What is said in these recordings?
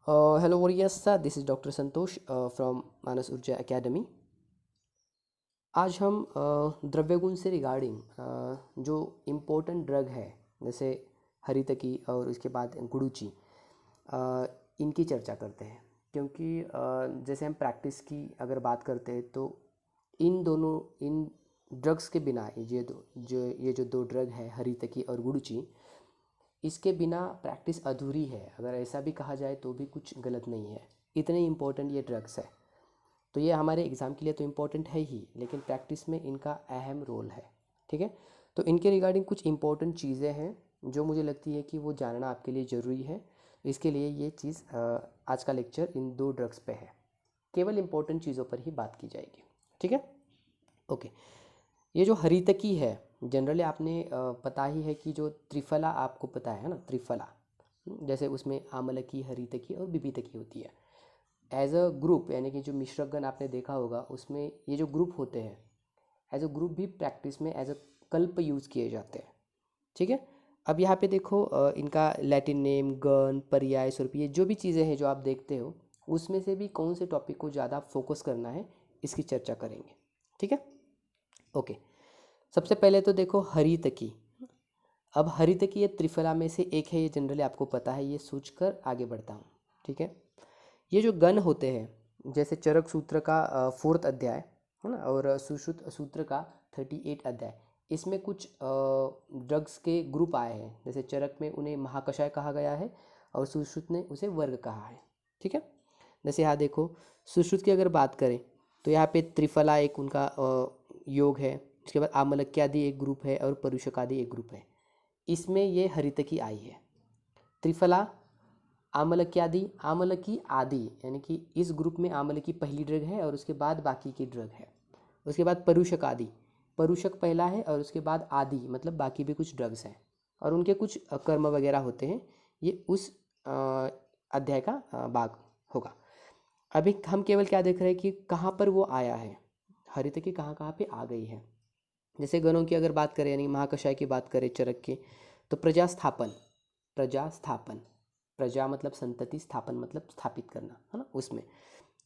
Hello warriors, this is Dr. Santosh from Manas Urja Academy। आज हम द्रव्य गुण से रिगार्डिंग जो इम्पोर्टेंट ड्रग है जैसे हरितकी और उसके बाद गुडुचि, इनकी चर्चा करते हैं। क्योंकि जैसे हम प्रैक्टिस की अगर बात करते हैं तो इन ड्रग्स के बिना ये जो दो ड्रग है हरितकी और गुडुचि, इसके बिना प्रैक्टिस अधूरी है। अगर ऐसा भी कहा जाए तो भी कुछ गलत नहीं है, इतने इम्पोर्टेंट ये ड्रग्स है। तो ये हमारे एग्ज़ाम के लिए तो इम्पोर्टेंट है ही, लेकिन प्रैक्टिस में इनका अहम रोल है। ठीक है, तो इनके रिगार्डिंग कुछ इम्पोर्टेंट चीज़ें हैं जो मुझे लगती है कि वो जानना आपके लिए ज़रूरी है। इसके लिए ये चीज़ आज का लेक्चर इन दो ड्रग्स पे है, केवल इम्पोर्टेंट चीज़ों पर ही बात की जाएगी। ठीक है, ओके। ये जो हरितकी है, जनरली आपने पता ही है कि जो त्रिफला आपको पता है ना, त्रिफला जैसे उसमें आमलकी, हरितकी और बिबितकी होती है। एज अ ग्रुप, यानी कि जो मिश्रकगण आपने देखा होगा उसमें ये जो ग्रुप होते हैं एज अ ग्रुप भी प्रैक्टिस में एज अ कल्प यूज़ किए जाते हैं। ठीक है, अब यहाँ पे देखो इनका लैटिन नेम, गण, पर्याय, स्वरूप, ये जो भी चीज़ें हैं जो आप देखते हो उसमें से भी कौन से टॉपिक को ज़्यादा फोकस करना है इसकी चर्चा करेंगे। ठीक है, ओके। सबसे पहले तो देखो हरितकी। अब हरितकी ये त्रिफला में से एक है, ये जनरली आपको पता है, ये सोचकर आगे बढ़ता हूँ। ठीक है, ये जो गण होते हैं जैसे चरक सूत्र का 4th अध्याय है ना, और सुश्रुत सूत्र का 38 अध्याय, इसमें कुछ ड्रग्स के ग्रुप आए हैं। जैसे चरक में उन्हें महाकषाय कहा गया है और सुश्रुत ने उसे वर्ग कहा है। ठीक है, जैसे यहाँ देखो सुश्रुत की अगर बात करें तो यहाँ पे त्रिफला एक उनका योग है, उसके बाद आमलक्यादि एक ग्रुप है और परुषकादि एक ग्रुप है। इसमें ये हरितकी आई है। त्रिफला, आमलक्यादि, आमलकी आदि, यानी कि इस ग्रुप में आमलकी पहली ड्रग है और उसके बाद बाकी की ड्रग है। उसके बाद परुषक आदि, परुषक पहला है और उसके बाद आदि मतलब बाकी भी कुछ ड्रग्स हैं और उनके कुछ कर्म वगैरह होते हैं। ये उस अध्याय का भाग होगा। अभी हम केवल क्या देख रहे हैं कि कहाँ पर वो आया है, हरितकी कहाँ कहाँ पे आ गई है। जैसे गणों की अगर बात करें, यानी महाकषाय की बात करें चरक की, तो प्रजास्थापन, प्रजास्थापन, प्रजा मतलब संतति, स्थापन मतलब स्थापित करना, है ना, उसमें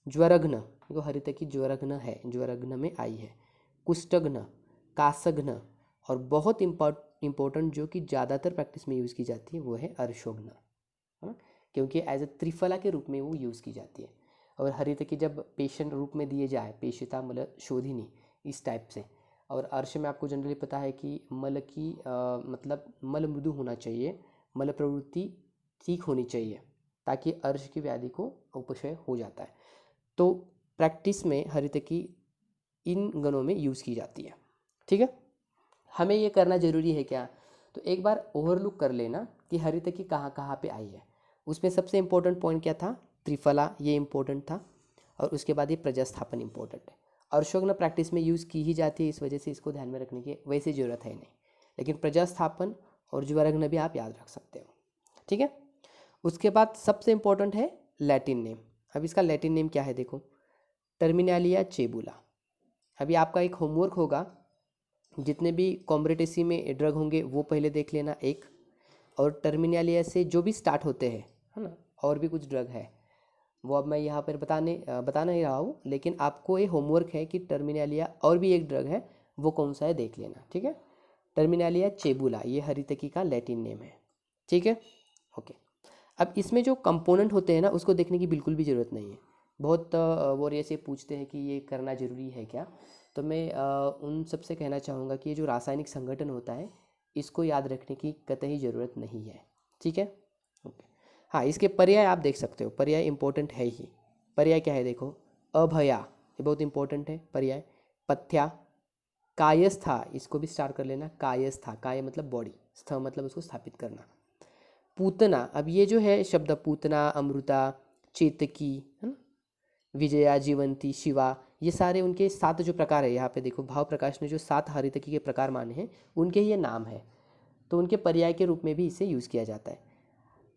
ज्वरघ्न, जो हरितकी ज्वरघ्न है, ज्वरघ्न में आई है। कुष्ठघ्न, कासघ्न, और बहुत इम्पोर्टेंट जो कि ज़्यादातर प्रैक्टिस में यूज़ की जाती है वो है अर्शोघ्न, है ना, क्योंकि एज अ त्रिफला के रूप में वो यूज़ की जाती है। और हरितकी जब पेशन रूप में दिए जाए, पेशिता मतलब शोधिनी, इस टाइप से। और अर्श में आपको जनरली पता है कि मल की मतलब मल मृदु होना चाहिए, मल प्रवृत्ति ठीक होनी चाहिए, ताकि अर्श की व्याधि को उपशय हो जाता है। तो प्रैक्टिस में हरितकी इन गणों में यूज़ की जाती है। ठीक है, हमें ये करना ज़रूरी है क्या, तो एक बार ओवरलुक कर लेना कि हरितकी कहाँ कहाँ पे आई है। उसमें सबसे इम्पोर्टेंट पॉइंट क्या था, त्रिफला, ये इम्पोर्टेंट था, और उसके बाद ये प्रजास्थापन इम्पोर्टेंट है। अर्शोग्न प्रैक्टिस में यूज़ की ही जाती है, इस वजह से इसको ध्यान में रखने की वैसे ज़रूरत है नहीं, लेकिन प्रजास्थापन और ज्वरघ्न भी आप याद रख सकते हो। ठीक है, उसके बाद सबसे इम्पोर्टेंट है लैटिन नेम। अब इसका लैटिन नेम क्या है देखो, टर्मिनालिया चेबुला। अभी आपका एक होमवर्क होगा, जितने भी कॉम्ब्रेटेसी में ड्रग होंगे वो पहले देख लेना एक, और टर्मिनालिया से जो भी स्टार्ट होते हैं, है ना, और भी कुछ ड्रग है वो अब मैं यहाँ पर बता नहीं रहा हूँ, लेकिन आपको ये होमवर्क है कि टर्मिनालिया और भी एक ड्रग है वो कौन सा है देख लेना। ठीक है, टर्मिनालिया चेबुला ये हरितकी का लैटिन नेम है। ठीक है, ओके। अब इसमें जो कंपोनेंट होते हैं ना उसको देखने की बिल्कुल भी ज़रूरत नहीं है। बहुत वो ऐसे पूछते हैं कि ये करना ज़रूरी है क्या, तो मैं उन सबसे कहना चाहूँगा कि ये जो रासायनिक संगठन होता है इसको याद रखने की कतई ज़रूरत नहीं है। ठीक है, ओके। हाँ, इसके पर्याय आप देख सकते हो, पर्याय इंपॉर्टेंट है ही। पर्याय क्या है देखो, अभया, ये बहुत इंपॉर्टेंट है पर्याय। पथ्या, कायस्था, इसको भी स्टार्ट कर लेना, कायस्था, काय मतलब बॉडी, स्थ मतलब उसको स्थापित करना। पूतना, अब ये जो है शब्द पूतना, अमृता, चेतकी, है ना, विजया, जीवंती, शिवा, ये सारे उनके 7 जो प्रकार है, यहाँ पे देखो भाव प्रकाश ने जो 7 हरितकी के प्रकार माने हैं उनके ये नाम है, तो उनके पर्याय के रूप में भी इसे यूज़ किया जाता है।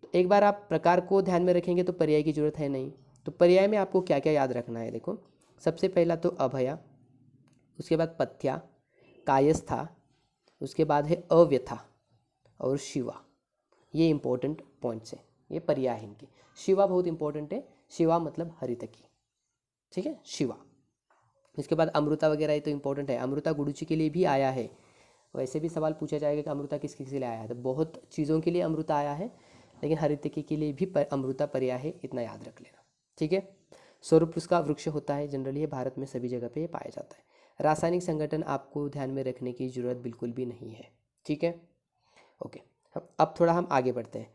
तो एक बार आप प्रकार को ध्यान में रखेंगे तो पर्याय की जरूरत है नहीं। तो पर्याय में आपको क्या क्या याद रखना है देखो, सबसे पहला तो अभया, उसके बाद पथ्या, कायस्था, उसके बाद है अव्यथा और शिवा, ये इंपॉर्टेंट पॉइंट्स है। ये पर्याय है इनकी। शिवा बहुत इंपॉर्टेंट है, शिवा मतलब हरितकी, ठीक है, शिवा। इसके बाद अमृता वगैरह ये तो इंपॉर्टेंट है, अमृता गुडुची के लिए भी आया है। वैसे भी सवाल पूछा जाएगा कि अमृता किस किस के लिए आया है, तो बहुत चीज़ों के लिए अमृता आया है, लेकिन हरितकी के लिए भी अमृता पर्याय है, इतना याद रख लेना, ठीक है। स्वरूप उसका वृक्ष होता है, जनरली ये भारत में सभी जगह पे ये पाया जाता है। रासायनिक संगठन आपको ध्यान में रखने की ज़रूरत बिल्कुल भी नहीं है, ठीक है, ओके। अब थोड़ा हम आगे बढ़ते हैं।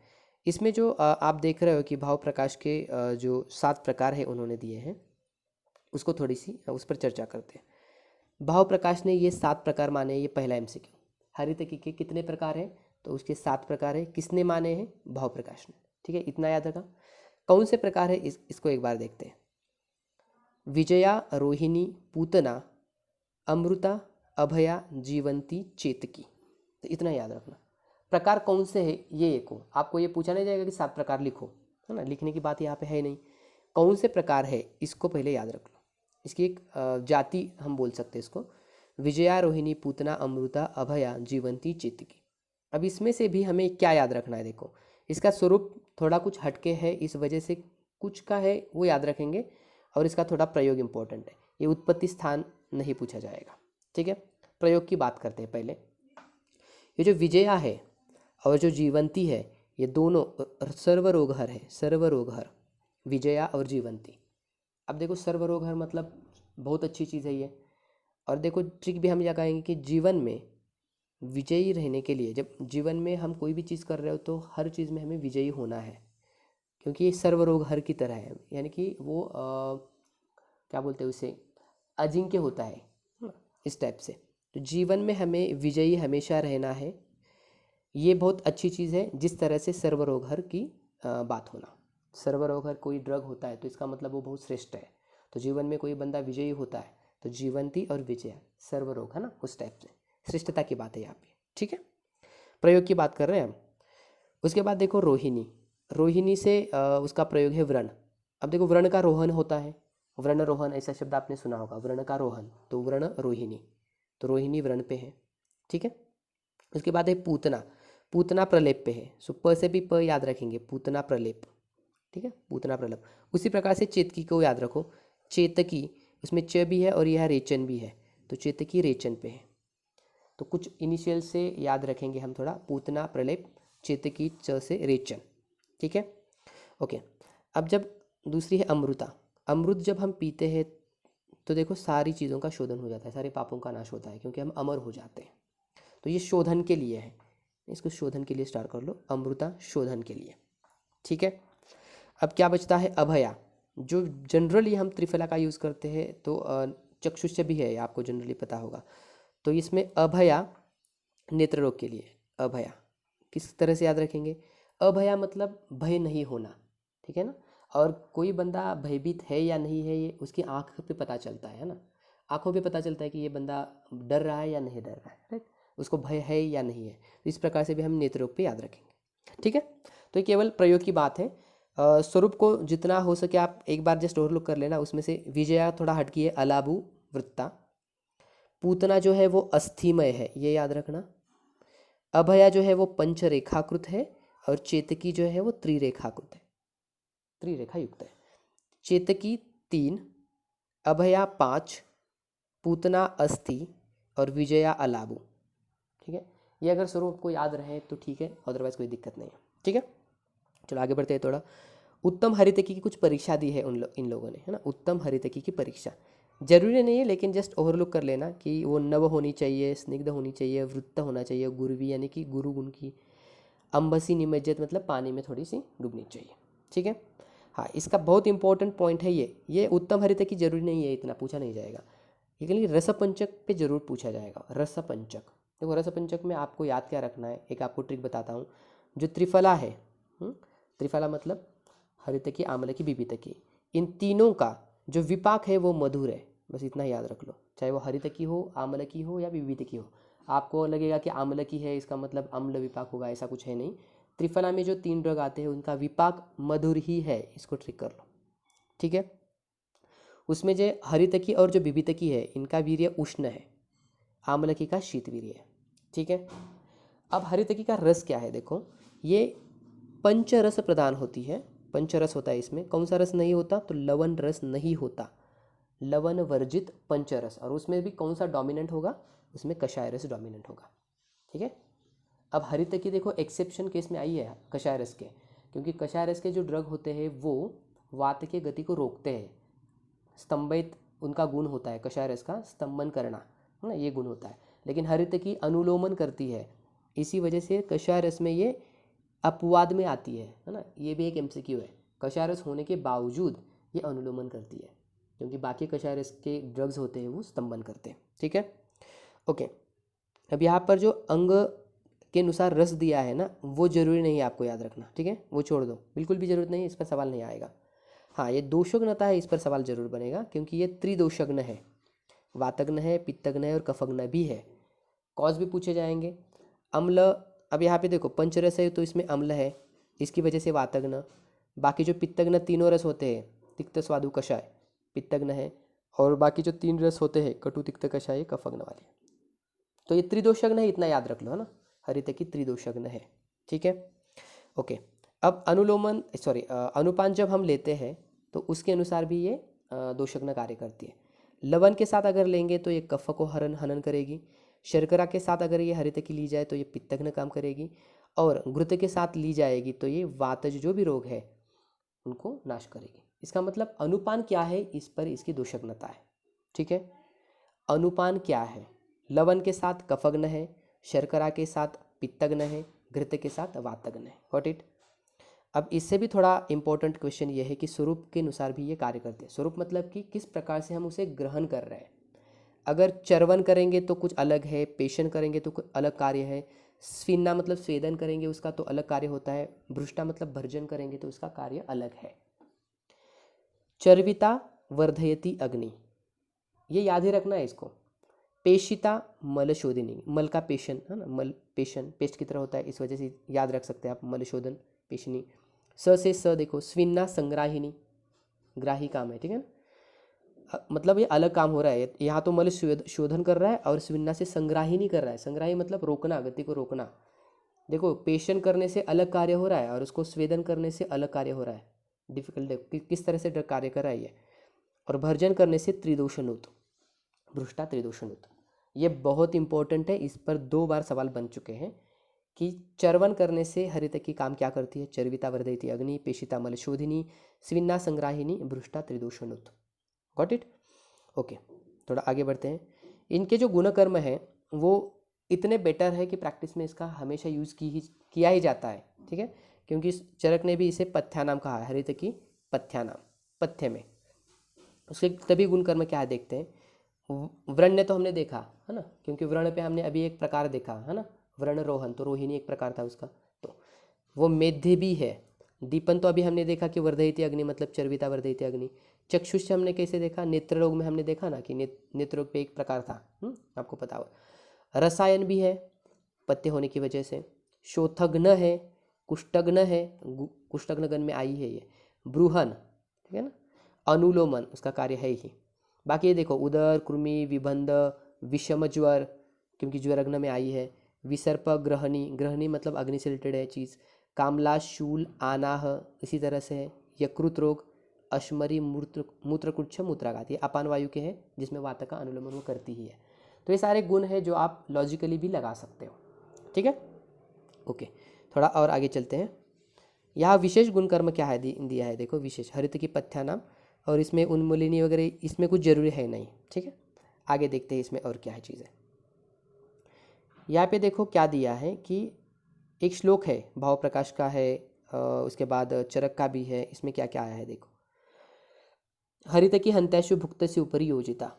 इसमें जो आप देख रहे हो कि भाव प्रकाश के जो 7 प्रकार है उन्होंने दिए हैं, उसको थोड़ी सी उस पर चर्चा करते हैं। भाव प्रकाश ने ये 7 प्रकार माने, ये पहला MCQ। हरितकी के कितने प्रकार हैं, तो उसके 7 प्रकार है, किसने माने हैं, भाव प्रकाश ने, ठीक है, इतना याद रखा। कौन से प्रकार है इसको एक बार देखते हैं। विजया, रोहिणी, पूतना, अमृता, अभया, जीवंती, चेतकी, तो इतना याद रखना। प्रकार कौन से है ये एक हो, आपको ये पूछा नहीं जाएगा कि 7 प्रकार लिखो, है ना, लिखने की बात यहाँ पे है नहीं। कौन से प्रकार है इसको पहले याद रख लो। इसकी एक जाति हम बोल सकते हैं इसको, विजया, रोहिणी, पूतना, अमृता, अभया, जीवंती, चेतकी। अब इसमें से भी हमें क्या याद रखना है, देखो इसका स्वरूप थोड़ा कुछ हटके है, इस वजह से कुछ का है वो याद रखेंगे, और इसका थोड़ा प्रयोग इंपॉर्टेंट है, ये उत्पत्ति स्थान नहीं पूछा जाएगा, ठीक है। प्रयोग की बात करते हैं पहले। ये जो विजया है और जो जीवंती है, ये दोनों सर्वरोगहर है, सर्वरोगहर, विजया और जीवंती। अब देखो सर्वरोगहर मतलब बहुत अच्छी चीज़ है ये, और देखो ट्रिक भी हम क्या कहेंगे कि जीवन में विजयी रहने के लिए, जब जीवन में हम कोई भी चीज़ कर रहे हो तो हर चीज़ में हमें विजयी होना है, क्योंकि ये सर्वरोगहर की तरह है, यानी कि वो क्या बोलते हैं उसे, अजिंक्य होता है ना, इस टाइप से। तो जीवन में हमें विजयी हमेशा रहना है, ये बहुत अच्छी चीज़ है, जिस तरह से सर्वरोगहर की बात होना। सर्वरोगहर कोई ड्रग होता है तो इसका मतलब वो बहुत श्रेष्ठ है, तो जीवन में कोई बंदा विजयी होता है तो जीवंती और विजय, सर्वरोग, है ना, उस टाइप से श्रेष्ठता की बात है यहाँ पे, ठीक है। प्रयोग की बात कर रहे हैं हम। उसके बाद देखो रोहिणी, रोहिणी से उसका प्रयोग है व्रण। अब देखो व्रण का रोहन होता है, व्रण रोहन ऐसा शब्द आपने सुना होगा, व्रण का रोहन, तो व्रण रोहिणी, तो रोहिणी व्रण पे है, ठीक है। उसके बाद है पूतना, पूतना प्रलेप पे है, सो प से भी प याद रखेंगे, पूतना प्रलेप, ठीक है, पूतना प्रलेप। उसी प्रकार से चेतकी को याद रखो, चेतकी, उसमें च भी है और यह रेचन भी है, तो चेतकी रेचन पे है। तो कुछ इनिशियल से याद रखेंगे हम थोड़ा, पूतना प्रलेप, चेतकी च से रेचन, ठीक है, ओके। अब जब दूसरी है अमृता, अमृत जब हम पीते हैं तो देखो सारी चीज़ों का शोधन हो जाता है, सारे पापों का नाश होता है, क्योंकि हम अमर हो जाते हैं, तो ये शोधन के लिए है, इसको शोधन के लिए स्टार्ट कर लो, अमृता शोधन के लिए, ठीक है। अब क्या बचता है, अभया, जो जनरली हम त्रिफला का यूज़ करते हैं, तो चक्षुष भी है, आपको जनरली पता होगा, तो इसमें अभया नेत्र रोग के लिए, अभया किस तरह से याद रखेंगे, अभया मतलब भय नहीं होना, ठीक है ना, और कोई बंदा भयभीत है या नहीं है ये उसकी आँख पे पता चलता है ना, आँखों पे पता चलता है कि ये बंदा डर रहा है या नहीं डर रहा है, राइट, उसको भय है या नहीं है, तो इस प्रकार से भी हम नेत्र रोग पे याद रखेंगे, ठीक है। तो ये केवल प्रयोग की बात है, स्वरूप को जितना हो सके आप एक बार जस्ट ओवरलुक कर लेना। उसमें से विजया थोड़ा हटकी है, अलाबू वृत्ता, पूतना जो है वो अस्थिमय है, ये याद रखना, अभया जो है वो पंचरेखाकृत है, और चेतकी जो है वो त्रिरेखाकृत है, त्रिरेखा युक्त है। चेतकी 3, अभया 5, पूतना अस्थि और विजया अलाबू, ठीक है। ये अगर स्वरूप को याद रहे तो ठीक है, अदरवाइज कोई दिक्कत नहीं है, ठीक है। चलो आगे बढ़ते हैं थोड़ा। उत्तम हरितकी की कुछ परीक्षा दी है इन लोगों ने, है ना, उत्तम हरितकी की परीक्षा जरूरी नहीं है, लेकिन जस्ट ओवरलुक कर लेना कि वो नव होनी चाहिए, स्निग्ध होनी चाहिए, वृत्त होना चाहिए, गुरुवी यानी कि गुरु गुण की, अम्बसी निमज्जत मतलब पानी में थोड़ी सी डूबनी चाहिए, ठीक है। हाँ, इसका बहुत इंपॉर्टेंट पॉइंट है ये उत्तम हरितकी जरूरी नहीं है, इतना पूछा नहीं जाएगा, लेकिन रसपंचक पे जरूर पूछा जाएगा। रसपंचक, देखो रसपंचक में आपको याद क्या रखना है, एक आपको ट्रिक बताता हूँ। जो त्रिफला है, त्रिफला मतलब हरितकी, आम्लकी, विवितकी, इन तीनों का जो विपाक है वो मधुर है, बस इतना याद रख लो, चाहे वो हरितकी हो, आम्लकी हो या विवितकी हो। आपको लगेगा कि आम्लकी है इसका मतलब अम्ल विपाक होगा, ऐसा कुछ है नहीं। त्रिफला में जो 3 ड्रग आते हैं उनका विपाक मधुर ही है, इसको ट्रिक कर लो, ठीक है। उसमें जो हरितकी और जो विवितकी है इनका वीर्य उष्ण है, आम्लकी का शीत वीर्य है, ठीक है। अब हरितकी का रस क्या है, देखो ये पंचरस प्रदान होती है। पंचरस होता है इसमें, कौन सा रस नहीं होता? तो लवण रस नहीं होता, लवण वर्जित पंचरस। और उसमें भी कौन सा डोमिनेंट होगा? उसमें कषाय रस डोमिनेंट होगा। ठीक है। अब हरितकी देखो एक्सेप्शन केस में आई है कषाय रस के, क्योंकि कषाय रस के जो ड्रग होते हैं वो वात के गति को रोकते हैं, स्तंभित उनका गुण होता है कषाय रस का, स्तंभन करना है ना, ये गुण होता है। लेकिन हरितकी अनुलोमन करती है, इसी वजह से कषाय रस में ये अपवाद में आती है ना। ये भी एक एमसीक्यू है, कषाय रस होने के बावजूद ये अनुलोमन करती है, क्योंकि बाकी कषाय रस के ड्रग्स होते हैं वो स्तंभन करते हैं। ठीक है, ओके। अब यहाँ पर जो अंग के अनुसार रस दिया है ना, वो जरूरी नहीं है आपको याद रखना। ठीक है, वो छोड़ दो, बिल्कुल भी जरूरत नहीं है, इस पर सवाल नहीं आएगा। हाँ, ये दोषग्नता है, इस पर सवाल जरूर बनेगा, क्योंकि ये त्रिदोषग्न है, वातग्न है, पित्तग्न है और कफग्न भी है। कॉज भी पूछे जाएंगे। अम्ल, अब यहाँ पे देखो पंचरस है तो इसमें अम्ल है, इसकी वजह से वातग्न। बाकी जो पित्तग्न तीनों रस होते हैं, तिक्त स्वादु कषाय, पित्तग्न है, और बाकी जो 3 रस होते हैं कटु तिक्त कषाय, कफग्न वाले। तो ये त्रिदोषग्न है, इतना याद रख लो है ना, हरितकी त्रिदोषग्न है। ठीक है, ओके। अब अनुलोमन अनुपान जब हम लेते हैं तो उसके अनुसार भी ये दोषग्न कार्य करती है। लवण के साथ अगर लेंगे तो ये कफ को हनन करेगी, शर्करा के साथ अगर ये हरितकी ली जाए तो ये पित्तग्न काम करेगी, और घृत के साथ ली जाएगी तो ये वातज जो भी रोग है उनको नाश करेगी। इसका मतलब अनुपान क्या है, इस पर इसकी दोषग्नता है। ठीक है, अनुपान क्या है? लवण के साथ कफग्न है, शर्करा के साथ पित्तग्न है, घृत के साथ वातग्न है। Got it. अब इससे भी थोड़ा इंपॉर्टेंट क्वेश्चन ये है कि स्वरूप के अनुसार भी ये कार्य करते हैं। स्वरूप मतलब कि किस प्रकार से हम उसे ग्रहण कर रहे हैं। अगर चर्वन करेंगे तो कुछ अलग है, पेशन करेंगे तो कुछ अलग कार्य है, स्फिन्ना मतलब स्वेदन करेंगे उसका तो अलग कार्य होता है, भ्रुष्टा मतलब भर्जन करेंगे तो उसका कार्य अलग है। चर्विता वर्धयति अग्नि, ये याद ही रखना है इसको। पेशिता मलशोधिनी, मल का पेशन है ना, मल पेशन पेस्ट की तरह होता है, इस वजह से याद रख सकते हैं आप मलशोधन पेशनी। स से स देखो, स्विन्ना संग्राहिनी, ग्राही काम है। ठीक है ना, मतलब ये अलग काम हो रहा है, यहाँ तो मल शोधन कर रहा है और स्विन्ना से संग्राहिनी कर रहा है। संग्राही मतलब रोकना, गति को रोकना। देखो पेशन करने से अलग कार्य हो रहा है और उसको स्वेदन करने से अलग कार्य हो रहा है। डिफिकल्ट देखो किस तरह से कार्य कर रहा है ये। और भर्जन करने से त्रिदोषणुत, भ्रुष्टा त्रिदोषणुत, ये बहुत इंपॉर्टेंट है, इस पर 2 बार सवाल बन चुके हैं कि चर्वन करने से हरितकी काम क्या करती है। चर्विता वर्धयति अग्नि, पेशिता मलशोधिनी, स्विन्ना संग्राहिनी, भ्रुष्टा त्रिदोषणुत। Got it, okay. थोड़ा आगे बढ़ते हैं। इनके जो गुणकर्म है वो इतने बेटर है कि प्रैक्टिस में इसका हमेशा यूज़ किया ही जाता है। ठीक है, क्योंकि चरक ने भी इसे पथ्यानाम कहा है, हरितकी पथ्यानाम, पथ्य में। उसके तभी गुणकर्म क्या है देखते हैं। व्रण्य तो हमने देखा है ना, क्योंकि व्रण पे हमने अभी एक प्रकार देखा है ना, व्रण रोहन, तो रोहिणी एक प्रकार था उसका, तो वो मेध्य भी है। दीपन तो अभी हमने देखा कि वर्धयति अग्नि मतलब चर्विता वर्धयति अग्नि। चक्षुष हमने कैसे देखा, नेत्र रोग में हमने देखा ना कि नेत्र रोग पे एक प्रकार था, आपको पता हो। रसायन भी है पत्य होने की वजह से। शोथग्न है, कुष्ठग्न है, कुष्ठग्न गण में आई है ये। ब्रूहन, ठीक है ना, अनुलोमन उसका कार्य है ही। बाकी ये देखो उदर, कृमि, विबंध, विषम ज्वर, क्योंकि ज्वर अग्न में आई है। विसर्प, ग्रहणी, ग्रहणी मतलब अग्नि से रिलेटेड है चीज़। कामला, शूल, आनाह इसी तरह से है। यकृत रोग, अश्मरी, मूत्रकुच्छ, मूत्राघात, ये अपान वायु के हैं जिसमें वात का अनुलोमन वो करती ही है। तो ये सारे गुण हैं जो आप लॉजिकली भी लगा सकते हो। ठीक है, ओके। थोड़ा और आगे चलते हैं। यहाँ विशेष गुणकर्म क्या है दिया है, देखो विशेष हरितकी पथ्यानाम, और इसमें उन्मूलिनी वगैरह इसमें कुछ जरूरी है नहीं। ठीक है, आगे देखते हैं इसमें और क्या है चीज़ें। यहाँ पे देखो क्या दिया है कि एक श्लोक है, भाव प्रकाश का है, उसके बाद चरक का भी है। इसमें क्या क्या आया है देखो। हरितकी हंत्याशु भुक्तस्य उपरि योजिता,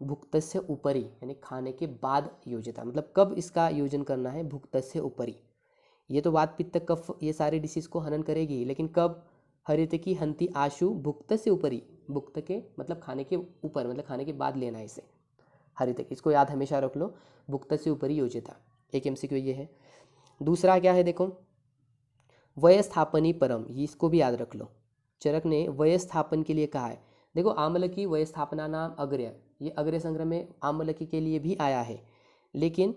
भुक्तस्य उपरि यानी खाने के बाद योजिता, मतलब कब इसका योजन करना है, भुक्तस्य उपरि। ये तो वात पित्त कफ ये सारे डिसीज को हनन करेगी, लेकिन कब, हरितकी हंति आशु भुक्त से ऊपरी, भुक्त के मतलब खाने के ऊपर, मतलब खाने के बाद लेना है इसे, हरितकी, इसको याद हमेशा रख लो, भुक्त से ऊपरी योजिता। एक एमसीक्यू ये है। दूसरा क्या है देखो, वय स्थापनी परम, ये इसको भी याद रख लो। चरक ने वय स्थापन के लिए कहा है। देखो आमलकी वय स्थापना नाम अग्र्य, ये अग्र्य संग्रह में आमलकी के लिए भी आया है, लेकिन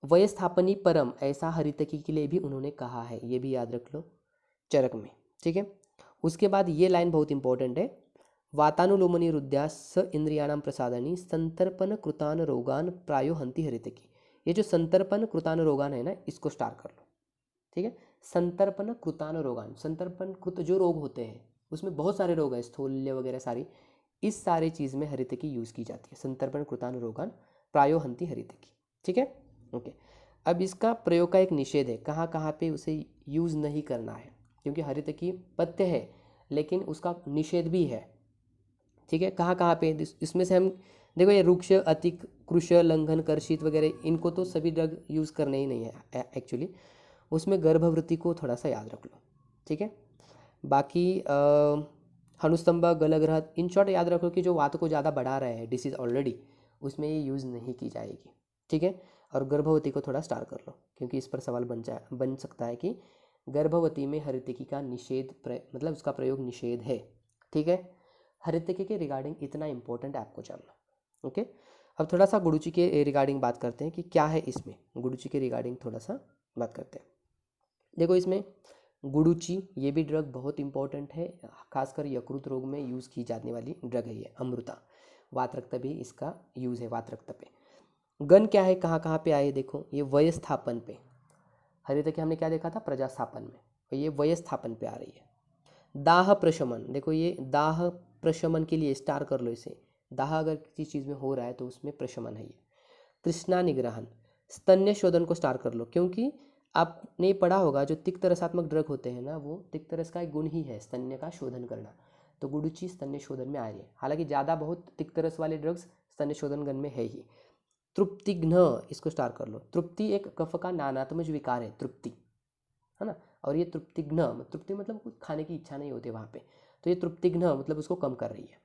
वयस्थापनी परम, ऐसा हरितकी के लिए भी उन्होंने कहा है, ये भी याद रख लो चरक में। ठीक है, उसके बाद ये लाइन बहुत इंपॉर्टेंट है, वातानुलोमनिरुद्ध्या स इंद्रियाणाम प्रसादनी संतर्पण कृतान रोगान प्रायो हंति हरितकी। ये जो संतर्पण कृतान रोगान है ना, इसको स्टार कर लो। ठीक है, संतर्पण कृतान रोगान, संतर्पण कृत जो रोग होते हैं उसमें बहुत सारे रोग हैं, स्थूल्य वगैरह सारी, इस सारे चीज़ में हरितकी यूज़ की जाती है। संतर्पण कृतान रोगान प्रायो हंति हरितकी। ठीक है, ओके। अब इसका प्रयोग का एक निषेध है, कहाँ कहाँ पे उसे यूज़ नहीं करना है, क्योंकि हरितकी पथ्य है लेकिन उसका निषेध भी है। ठीक है, कहाँ कहाँ पे, इसमें से हम देखो, ये रुक्ष, अतिक, कृश, लंघन, कर्षित वगैरह, इनको तो सभी ड्रग यूज़ करने ही नहीं है एक्चुअली, उसमें गर्भवृत्ति को थोड़ा सा याद रख लो। ठीक है, बाकी हनुस्तंभ, गलग्रह, इन शॉर्ट याद रखो कि जो वात को ज़्यादा बढ़ा रहे हैं डिसीज ऑलरेडी, उसमें ये यूज़ नहीं की जाएगी। ठीक है, और गर्भवती को थोड़ा स्टार कर लो, क्योंकि इस पर सवाल बन सकता है कि गर्भवती में हरितकी का निषेध मतलब उसका प्रयोग निषेध है। ठीक है, हरितकी के रिगार्डिंग इतना इंपॉर्टेंट है आपको जानना। ओके, अब थोड़ा सा गुडुचि के रिगार्डिंग बात करते हैं कि क्या है इसमें, गुडुचि के रिगार्डिंग थोड़ा सा बात करते हैं। देखो, इसमें गुडुचि ये भी ड्रग बहुत इंपॉर्टेंट है, खासकर यकृत रोग में यूज़ की जाने वाली ड्रग है ये, अमृता। वात रक्त भी इसका यूज़ है, वात रक्त पे। गन क्या है, कहाँ कहाँ पे आए, देखो ये वयस्थापन पे, हरितकी हमने क्या देखा था, प्रजास्थापन में, और ये वयस्थापन पे आ रही है। दाह प्रशमन, देखो ये दाह प्रशमन के लिए स्टार कर लो इसे, दाह अगर किसी चीज़ में हो रहा है तो उसमें प्रशमन है ये। तृष्णा निग्रहण, स्तन्य शोधन को स्टार कर लो, क्योंकि आपने पढ़ा होगा जो तिक्त रसात्मक ड्रग होते हैं ना, वो तिक्त रस का एक गुण ही है स्तन्य का शोधन करना, तो गुडुचि स्तन्य शोधन में आ रही है। हालांकि ज़्यादा बहुत तिक्त रस वाले ड्रग्स स्तन्य शोधन गण में है ही। तृप्तिघ्न, इसको स्टार कर लो, तृप्ति एक कफ का नानात्मक विकार है, तृप्ति है ना, और ये तृप्तिघ्न, तृप्ति मतलब कुछ खाने की इच्छा नहीं होती वहाँ पे, तो ये तृप्तिघ्न मतलब उसको कम कर रही है।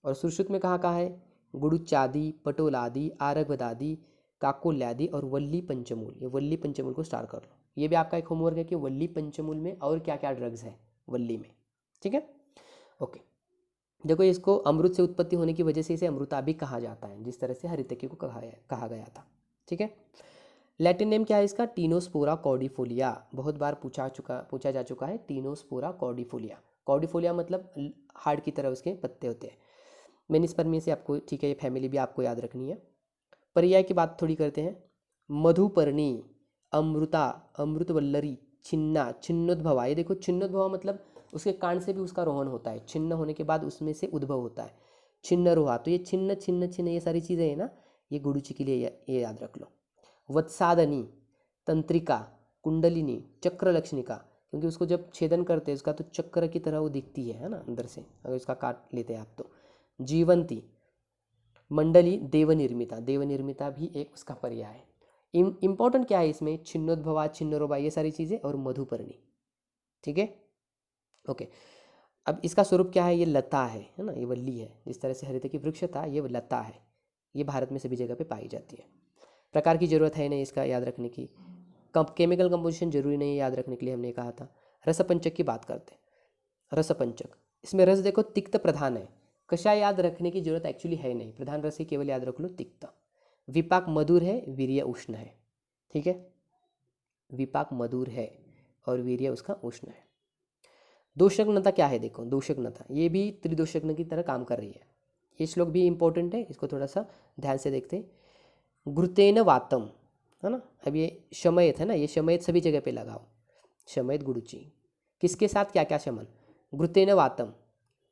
और सुश्रुत में कहाँ कहाँ है, गुडुचादि, पटोलादि, आरगवदादि, काकोल्यादि और वल्ली पंचमूल, ये वल्ली पंचमूल को स्टार कर लो। ये भी आपका एक होमवर्क है कि वल्ली पंचमूल में और क्या क्या ड्रग्स है वल्ली में। ठीक है, ओके। देखो, इसको अमृत से उत्पत्ति होने की वजह से इसे अमृता भी कहा जाता है, जिस तरह से हरितकी को कहा गया था। ठीक है, लैटिन नेम क्या है इसका, टीनोस्पोरा कॉर्डिफोलिया, बहुत बार पूछा जा चुका है, टीनोस्पोरा कॉर्डिफोलिया। कॉर्डिफोलिया मतलब हार्ड की तरह उसके पत्ते होते हैं। मेनिस्पर्मी से आपको, ठीक है, ये फैमिली भी आपको याद रखनी है। पर्याय की बात थोड़ी करते हैं, मधुपर्णी, अमृता, अमृतवल्लरी, छिन्ना, छिन्नोद्भवा। ये देखो, छिन्नोद्भवा मतलब उसके कांड से भी उसका रोहन होता है, छिन्न होने के बाद उसमें से उद्भव होता है, छिन्न रोहा। तो ये छिन्न छिन्न छिन्न ये सारी चीज़ें हैं ना, ये गुडुचि के लिए ये याद रख लो। वत्सादनी, तंत्रिका, कुंडलिनी, चक्रलक्षणिका, क्योंकि उसको जब छेदन करते हैं उसका तो चक्र की तरह वो दिखती है ना अंदर से, अगर उसका काट लेते हैं आप तो। जीवंती, मंडली, देवनिर्मिता, देवनिर्मिता भी एक उसका पर्याय है। इंपॉर्टेंट क्या है इसमें, छिन्नोद्भवा, छिन्नरोबा, ये सारी चीज़ें, और मधुपर्णी। ठीक है, ओके। अब इसका स्वरूप क्या है, ये लता है ना, ये वल्ली है, जिस तरह से हरितकी वृक्ष था ये लता है, ये भारत में सभी जगह पे पाई जाती है। प्रकार की जरूरत है नहीं इसका याद रखने की, केमिकल कंपोजिशन जरूरी नहीं है याद रखने के लिए, हमने कहा था। रसपंचक की बात करते हैं, रसपंचक, इसमें रस देखो तिक्त प्रधान है, कषाय याद रखने की जरूरत एक्चुअली है नहीं, प्रधान रस ही केवल याद रख लो, तिक्त। विपाक मधुर है, वीर्य उष्ण है। ठीक है, विपाक मधुर है और वीर्य उसका उष्ण है। दोषग्नता क्या है, देखो दोषग्नता, ये भी त्रिदोषग्न की तरह काम कर रही है। ये श्लोक भी इंपॉर्टेंट है, इसको थोड़ा सा ध्यान से देखते हैं। घृतेन वातम, है ना, अब ये शमयत है ना, ये शमयत सभी जगह पे लगाओ, शमयत गुडुचि, किसके साथ क्या क्या शमन, घृतेन वातम,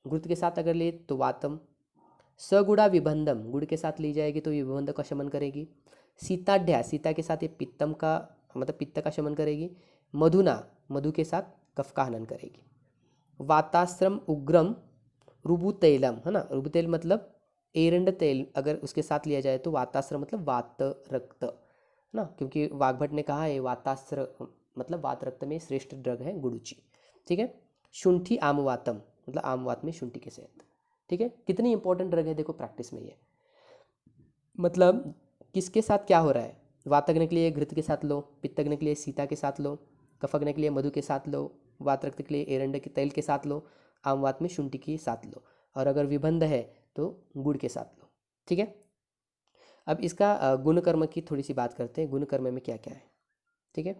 घृत के साथ अगर ले तो वातम। सगुड़ा विबंधम, गुड़ के साथ ली जाएगी तो ये विबंध का शमन करेगी। सीताढ़्या, सीता के साथ ये पित्तम का मतलब पित्त का शमन करेगी। मधुना, मधु के साथ कफ का हनन करेगी। वाताश्रम उग्रम, रुबुतैलम, है ना, रुबुतैल मतलब एरंड तेल, अगर उसके साथ लिया जाए तो वाताश्रम मतलब वात रक्त, है ना, क्योंकि वाग्भट ने कहा है वाताश्र मतलब वात रक्त में श्रेष्ठ ड्रग है गुडुचि। ठीक है, शुंठी आमवातम मतलब आमवात में शुंठी के साथ। ठीक है, कितनी इंपॉर्टेंट ड्रग है देखो प्रैक्टिस में ये, मतलब किसके साथ क्या हो रहा है, वातग्न के लिए घृत के साथ लो, पित्तग्न के लिए सीता के साथ लो, कफग्न के लिए मधु के साथ लो, वात रक्त के लिए एरंड के तेल के साथ लो, आमवात में शुंठी के साथ लो, और अगर विबंध है तो गुड़ के साथ लो। ठीक है, अब इसका गुणकर्म की थोड़ी सी बात करते हैं, गुणकर्म में क्या क्या है। ठीक है,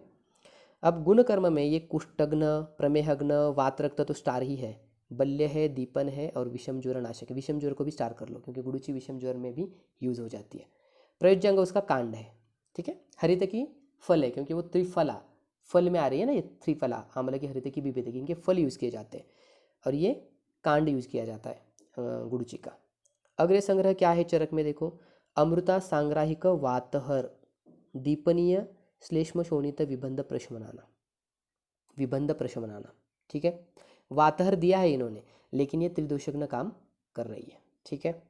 अब गुणकर्म में ये कुष्ठग्न, प्रमेहग्न, वातरक्त तो स्टार ही है, बल्य है, दीपन है और विषम ज्वर नाशक है। विषम ज्वर को भी स्टार कर लो क्योंकि गुरुची विषम ज्वर में भी यूज हो जाती है। प्रयोज्यांग उसका कांड है। ठीक है, हरितकी फल है क्योंकि वो त्रिफला फल में आ रही है ना, ये त्रिफला आमला की, हरितकी, विभेदकी, इनके फल यूज किए जाते हैं और ये कांड यूज किया जाता है गुरुची का। अग्रे संग्रह क्या है चरक में, देखो, अमृता सांग्राहिक वातहर दीपनीय श्लेष्म शोणित विबंध प्रशमनाना, विबंध प्रशमनाना। ठीक है, वातहर दिया है इन्होंने लेकिन ये त्रिदोषग्न काम कर रही है। ठीक है,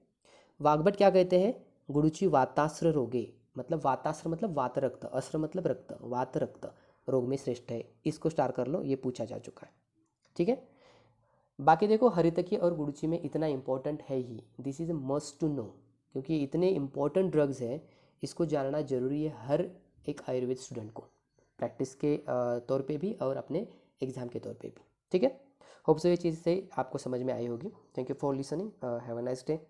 वाग्भट क्या कहते हैं, गुरुची वातास्र रोगे, मतलब वातास्र मतलब वात रक्त, अस्र मतलब रक्त, वात रक्त रोग में श्रेष्ठ है। इसको स्टार कर लो, ये पूछा जा चुका है। ठीक है, बाकी देखो हरितकी और गुरुची में इतना इंपॉर्टेंट है ही, this is a must to know, क्योंकि इतने इंपॉर्टेंट ड्रग्स हैं, इसको जानना जरूरी है हर एक आयुर्वेद स्टूडेंट को, प्रैक्टिस के तौर पे भी और अपने एग्जाम के तौर पे भी। ठीक है, होप सो ये चीज़ से आपको समझ में आई होगी। Thank you for listening, have a nice day.